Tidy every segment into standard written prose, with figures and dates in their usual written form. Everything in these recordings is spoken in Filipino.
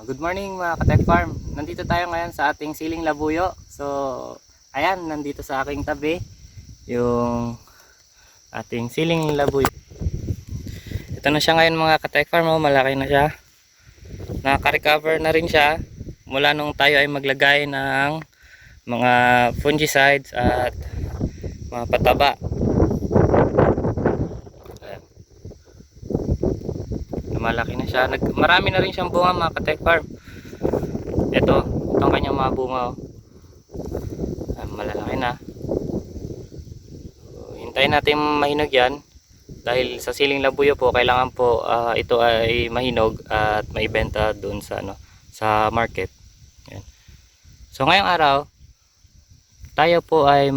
Good morning mga ka-Tech Farm. Nandito tayo ngayon sa ating siling labuyo. So, ayan, nandito sa aking tabi yung ating siling labuyo. Ito na siya ngayon mga ka-Tech Farm, malaki na siya. Naka-recover na rin siya mula nung tayo ay maglagay ng mga fungicides at mga pataba. Malaki na siya. Marami na rin siyang bunga mga ka-Tech Farm. Itong kanyang mga bunga. Malalaki na. So, hintayin natin mahinog yan. Dahil sa siling labuyo po, kailangan po ito ay mahinog at maibenta doon sa, sa market. Yan. So ngayong araw, tayo po ay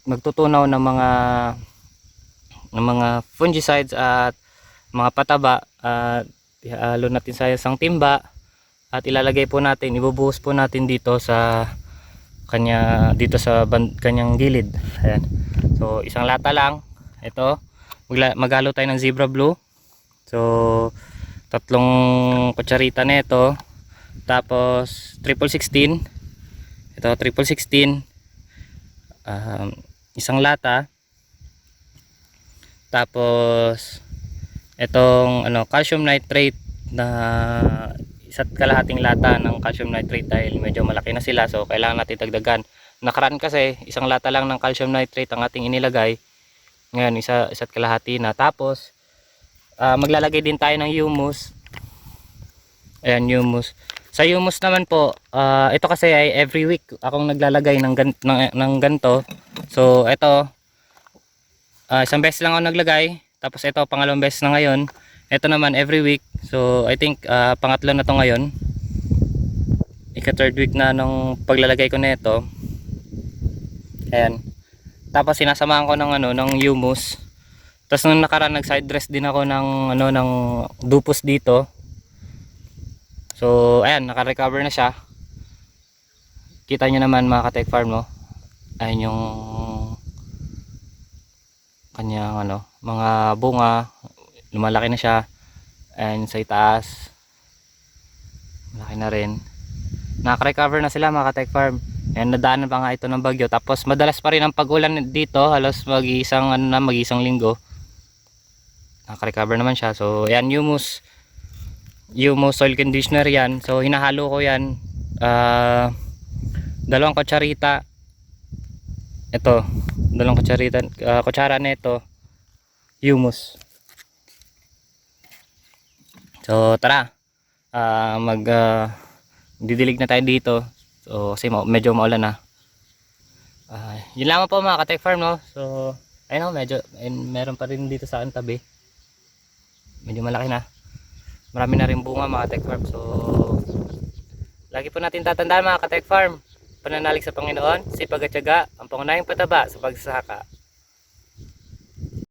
magtutunaw ng mga fungicides at mga pataba at ihalo natin sa isang timba at ilalagay po natin, ibubuhos po natin dito sa kanyang gilid. Ayan. So isang lata lang ito, maghalo tayo ng Zebra Blue. So 3 kutsarita na ito, tapos 1616 ito, 1616 isang lata. Tapos itong calcium nitrate na 1.5 lata ng calcium nitrate dahil medyo malaki na sila, so kailangan natin dagdagan. Nakaraan kasi 1 lata lang ng calcium nitrate ang ating inilagay, ngayon 1.5 na. Tapos maglalagay din tayo ng humus. Ayan, humus. Sa humus naman po, ito kasi ay every week akong naglalagay ng ganito. So ito, isang beses lang ako naglagay, tapos ito pangalawang beses na ngayon. Ito naman every week. So I think pangatlo na to ngayon, ika-third week na nung paglalagay ko na ito. Ayan. Tapos sinasamahan ko ng humus. Tapos nung nakaraan nag-side dress din ako ng dupos dito. So ayan, naka-recover na siya. Kita nyo naman mga ka-Tech Farm, no? Ayan yung kanyang mga bunga, lumalaki na siya. And sa itaas malaki na rin, naka-recover na sila mga ka-Tech Farm. And nadaanan pa nga ito ng bagyo, tapos madalas pa rin ang pag-ulan dito, halos mag-isang linggo. Naka-recover naman siya. So ayan, humus soil conditioner yan. So hinahalo ko yan, 2 kutsarita. Ito, 2 kutsara na ito humus. So tara, didilig na tayo dito. So kasi medyo maulan na. Yun lamang po mga ka-Tech Farm, no? So ayun, meron pa rin dito sa tabi. Medyo malaki na. Marami na rin bunga mga Tech Farm. So lagi po natin tatandaan mga ka-Tech Farm, pananalig sa Panginoon, sipag at tiyaga ang pangunahing pataba sa pagsasaka.